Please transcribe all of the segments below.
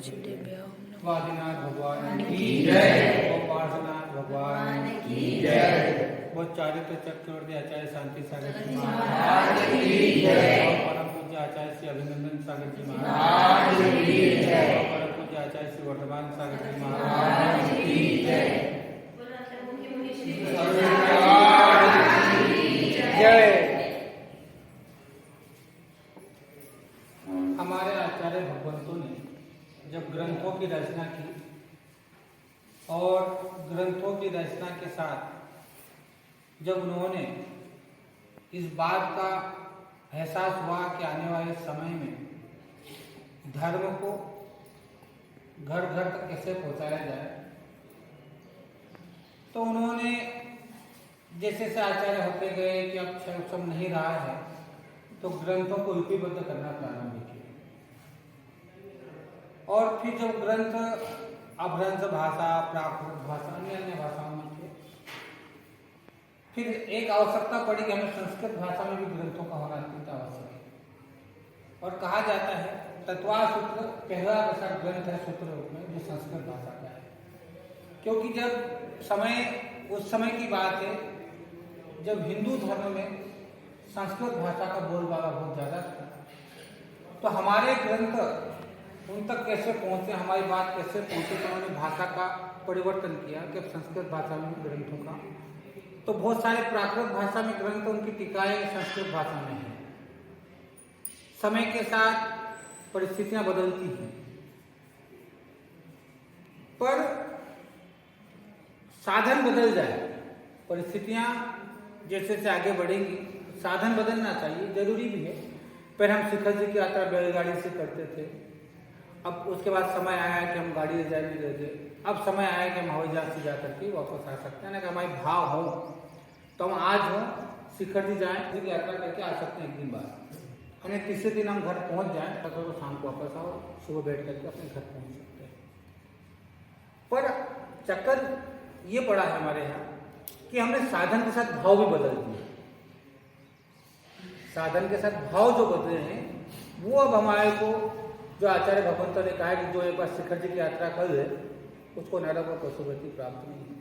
स्वादिनाथ भगवान की जय। वो पार्श्वनाथ भगवान की जय। वो चारित्र चक्रवर्ती आचार्य शांति सागर जी महाराज की जय। और परम पूज्य आचार्य श्री अभिनंदन सागर जी महाराज की जय। और परम पूज्य आचार्य श्री वर्धमान सागर जी महाराज की जय। जय। हमारे आचार्य भगवंतों ने जब ग्रंथों की रचना की और ग्रंथों की रचना के साथ जब उन्होंने इस बात का एहसास हुआ कि आने वाले समय में धर्म को घर घर तक कैसे पहुंचाया जाए, तो उन्होंने जैसे से आचार्य होते गए कि अब सब नहीं रहा है, तो ग्रंथों को लिपिबद्ध करना प्रारंभ किया। और फिर जब ग्रंथ अपभ्रंश भाषा, प्राकृत भाषा, अन्य अन्य भाषाओं में थे, फिर एक आवश्यकता पड़ी कि हमें संस्कृत भाषा में भी ग्रंथों का होना अत्यंत आवश्यक है। और कहा जाता है तत्वासूत्र पहला ऐसा ग्रंथ है सूत्र रूप में जो संस्कृत भाषा का है, क्योंकि जब उस समय की बात है जब हिंदू धर्म में संस्कृत भाषा का बोलबाला बहुत ज्यादा था, तो हमारे ग्रंथ उन तक कैसे पहुंचे, हमारी बात कैसे पहुंचे, तो उन्होंने भाषा का परिवर्तन किया कि अब संस्कृत भाषा में ग्रंथों का, तो बहुत सारे प्राकृत भाषा में ग्रंथ, उनकी टीकाएं संस्कृत भाषा में है। समय के साथ परिस्थितियां बदलती हैं, पर साधन बदल जाए, परिस्थितियां जैसे से आगे बढ़ेंगी, साधन बदलना चाहिए, जरूरी भी है। पर हम शिखर जी की यात्रा बैलगाड़ी से करते थे, अब उसके बाद समय आया है कि हम गाड़ी ले जाए नहीं लेते, अब समय आया है कि हम हवाई जहाज से जा करके वापस आ सकते हैं ना, कि हमारे भाव हो तो हम आज हो शिखर जी जाएं, जी की यात्रा करके आ सकते हैं एक दिन बाद, हमें तीसरे दिन हम घर पहुंच जाएं, तो शाम को वापस आओ, सुबह बैठ करके अपने घर पहुंच सकते हैं। पर चक्कर ये पड़ा है हमारे यहाँ कि हमने साधन के साथ भाव भी बदल दिए। साधन के साथ भाव जो बदले हैं वो अब हमारे को, जो आचार्य भगवंतों ने कहा है कि जो एक बार शिखर जी की यात्रा कर ले उसको नरक और पशुगति प्राप्त नहीं होती,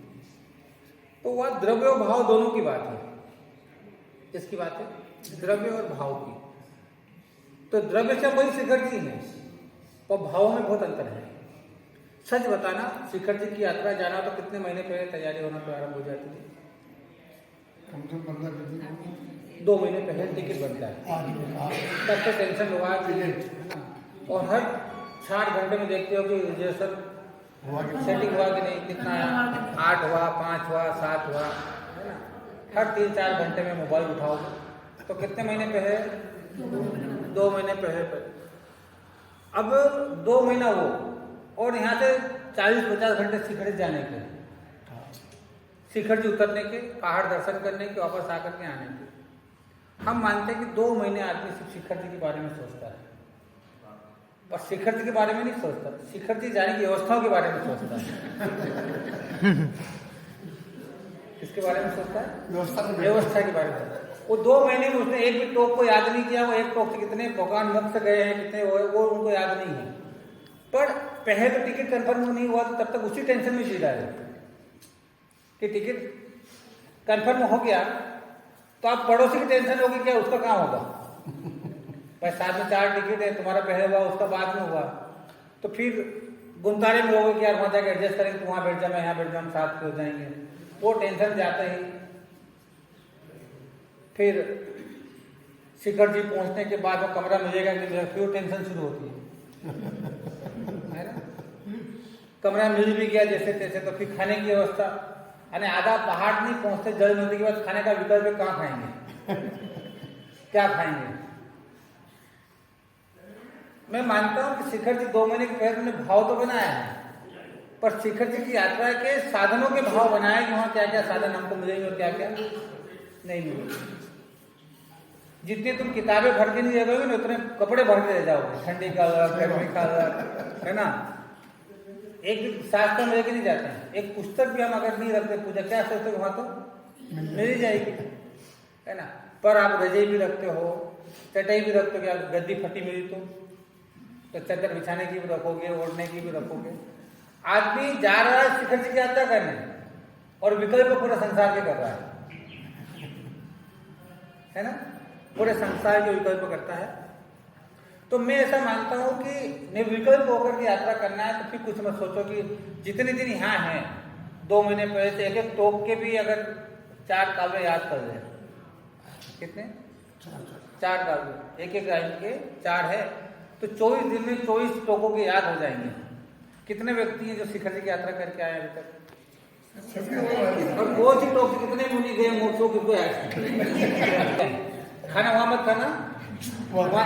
तो वह द्रव्य और भाव दोनों की बात है। किसकी बात है? द्रव्य और भाव की। तो द्रव्य से वही शिखर जी है, और भाव में बहुत अंतर है। सच बताना, शिखर जी की यात्रा जाना तो कितने महीने पहले तैयारी होना प्रारंभ हो जाती है? कम से कम 2 महीने पहले टिकट बनता है, तब से टेंशन हुआ है ना। और हर 4 घंटे में देखते हो कि रिजर्वेशन सेटिंग हुआ कि नहीं, कितना 8 हुआ, 5 हुआ, 7 हुआ, है ना। हर 3-4 घंटे में मोबाइल उठाओ तो कितने महीने पहले? 2 महीने पहले। अब 2 महीना वो, और यहाँ से 40-50 घंटे शिखर जाने के, शिखर जी उतरने के, पहाड़ दर्शन करने के, वापस आकर के आने के। हम मानते हैं कि 2 महीने आदमी सिर्फ शिखर जी के बारे में सोचता है, और शिखर जी के बारे में नहीं सोचता, शिखर जी जाने की व्यवस्थाओं के बारे में सोचता है। किसके बारे में सोचता है? व्यवस्था के बारे में। वो 2 महीने में उसने एक भी टोक को याद नहीं किया, वो एक टोक से कितने भगवान मुख से गए हैं, कितने वो उनको याद नहीं है। पर पहले तो टिकट कंफर्म नहीं हुआ, तो तब तक उसी टेंशन में जी रहा है कि टिकट कंफर्म हो गया तो आप पड़ोसी की टेंशन होगी, क्या उसका कहाँ होगा? भाई साथ में 4 टिकट है, तुम्हारा पहले हुआ, उसका बाद में हुआ, तो फिर गुंतारे में होगा कि यार वहां जाकर एडजस्ट करेंगे, वहां बैठ जा, मैं यहाँ बैठ जा, हम साथ हो जाएंगे। वो टेंशन जाते ही फिर शिखर जी पहुंचने के बाद वो कमरा मिलेगा कि नहीं, फिर टेंशन शुरू होती है ना। कमरा मिल भी गया जैसे तैसे, तो फिर खाने की व्यवस्था, यानी आधा पहाड़ नहीं पहुंचते जल नदी के बाद खाने का विकल्प कहाँ खाएंगे? क्या खाएंगे? मैं मानता हूं कि शिखर जी 2 महीने के पहले उन्होंने भाव तो बनाया है, पर शिखर जी की यात्रा के साधनों के भाव बनाए कि वहां क्या क्या साधन हमको मिलेंगे और क्या क्या नहीं मिलेंगे। जितनी तुम किताबें भर के नहीं ले जाओगे ना, उतने कपड़े भर के ले जाओगे, ठंडी का अलग, गर्मी का अलग, है ना। एक शास्त्र में लेके नहीं जाते हैं, एक पुस्तक भी हम अगर नहीं रखते पूजा, क्या सोचते वहां तो मिल ही जाएगी, है ना। पर आप रजाई भी रखते हो, चटाई भी रखते हो, क्या गद्दी फटी मिली तो तो चादर बिछाने की भी रखोगे, ओढ़ने की भी रखोगे। आदमी जा रहा है शिखर जी की यात्रा करने और विकल्प पूरा संसार के कर रहा है ना, पूरे संसार के विकल्प करता है। तो मैं ऐसा मानता हूं कि निर्विकल्प होकर के यात्रा करना है तो फिर कुछ मत सोचो कि जितने दिन यहाँ हैं 2 महीने पहले से एक एक टोक के भी अगर 4 काव्य याद कर ले, कितने 4 काव्य, एक एक लाइन के 4 है तो 24 दिन में 24 टोकों के याद हो जाएंगे। कितने व्यक्ति हैं जो शिखर जी की यात्रा करके आए अभी तक? और कौन सी टोक से कितने मुनि गए मोक्षों किसको आए? खाना वहां मत खाना, वहां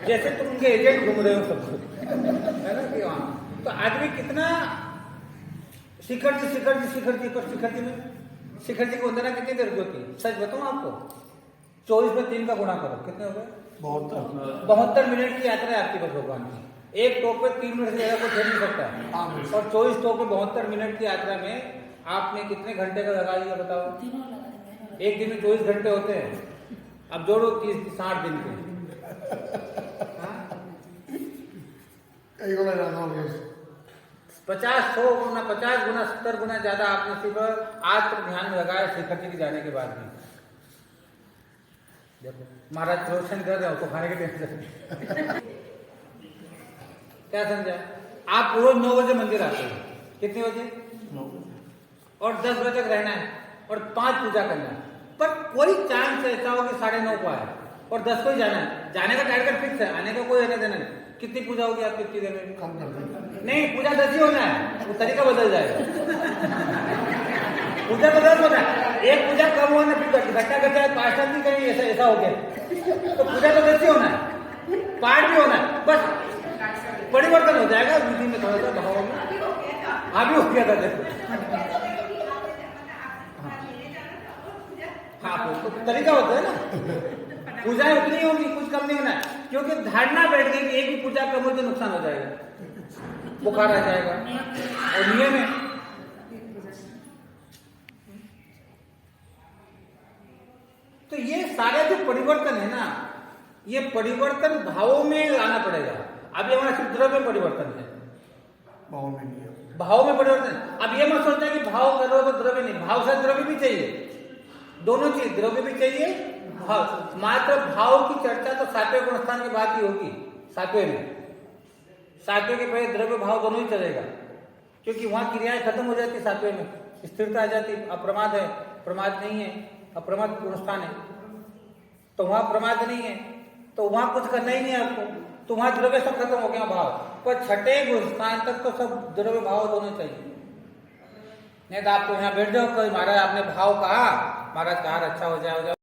जैसे तुम उनके एजेंट घूम रहे हो सबको, है ना कि वहां। तो आदमी कितना शिखर जी शिखर जी शिखर जी पर शिखर जी में शिखर जी की वंदना कितनी देर की होती है? सच बताऊं आपको, 24 में 3 का गुणा करो, कितने हो गए? 72 मिनट की यात्रा है आपकी बस भगवान की। एक टोक पे 3 मिनट से ज्यादा कोई ठहर नहीं सकता है। और 24 टोक पे 72 मिनट की यात्रा में आपने कितने घंटे का लगा लिया बताओ? एक दिन में 24 घंटे होते हैं, अब जोड़ो 60 दिन के। 50 गुना 70 गुना ज्यादा आपने सिर्फ आज तक ध्यान में लगाया शिखर जी के जाने के बाद भी। देखो महाराज रोशन कर रहे हो तो खाने के टेंशन क्या समझा? आप रोज 9 बजे मंदिर आते हो, कितने बजे? 9 और 10 बजे तक रहना है और 5 पूजा करना है। पर कोई चांस ऐसा हो कि 9:30 को आए और 10 को ही जाना है। जाने का टारगेट फिक्स है, आने का कोई लेना देना नहीं। कितनी पूजा होगी आपकी इतनी देर में? कम कर नहीं, पूजा 10 ही होना है, वो तरीका बदल जाएगा। पूजा तो 10 होना है, एक पूजा कम होना फिर घटा घटा 5 साल भी कहीं ऐसा हो गया तो पूजा तो 10 ही होना है, पाठ भी होना है, बस परिवर्तन हो जाएगा विधि में थोड़ा सा भाव में। अभी हो गया था देखो, हाँ तो तरीका होता है ना। पूजाएं उतनी होगी, कुछ कम नहीं होना है, क्योंकि धारणा बैठ गई कि एक भी पूजा कम हो तो नुकसान हो जाएगा, बुखार आ जाएगा। और नियम है तो ये सारे जो परिवर्तन है ना, ये परिवर्तन भावों में आना पड़ेगा। अभी हमारा सिर्फ द्रव्य में परिवर्तन है, भाव में परिवर्तन। अब ये मत सोचना कि भाव करो तो द्रव्य नहीं, भाव से द्रव्य भी चाहिए, दोनों चीज, द्रव्य भी चाहिए भाव। मात्र भाव की चर्चा तो 7वें गुणस्थान के बाद ही होगी। 7वें में 7वें के पहले द्रव्य भाव दोनों ही चलेगा, क्योंकि वहां क्रियाएं खत्म हो जाती 7वें में, स्थिरता आ जाती। अप्रमाद है, प्रमाद नहीं है, अप्रमाद गुणस्थान है तो वहां प्रमाद नहीं है, तो वहां कुछ करना ही नहीं है आपको, तो वहां द्रव्य सब खत्म हो गया भाव। पर 6ठे गुणस्थान तक तो सब द्रव्य भाव दोनों चाहिए। नहीं तो आप तो यहाँ बैठ जाओ, कल महाराज आपने भाव कहा, महाराज कहा अच्छा हो जाए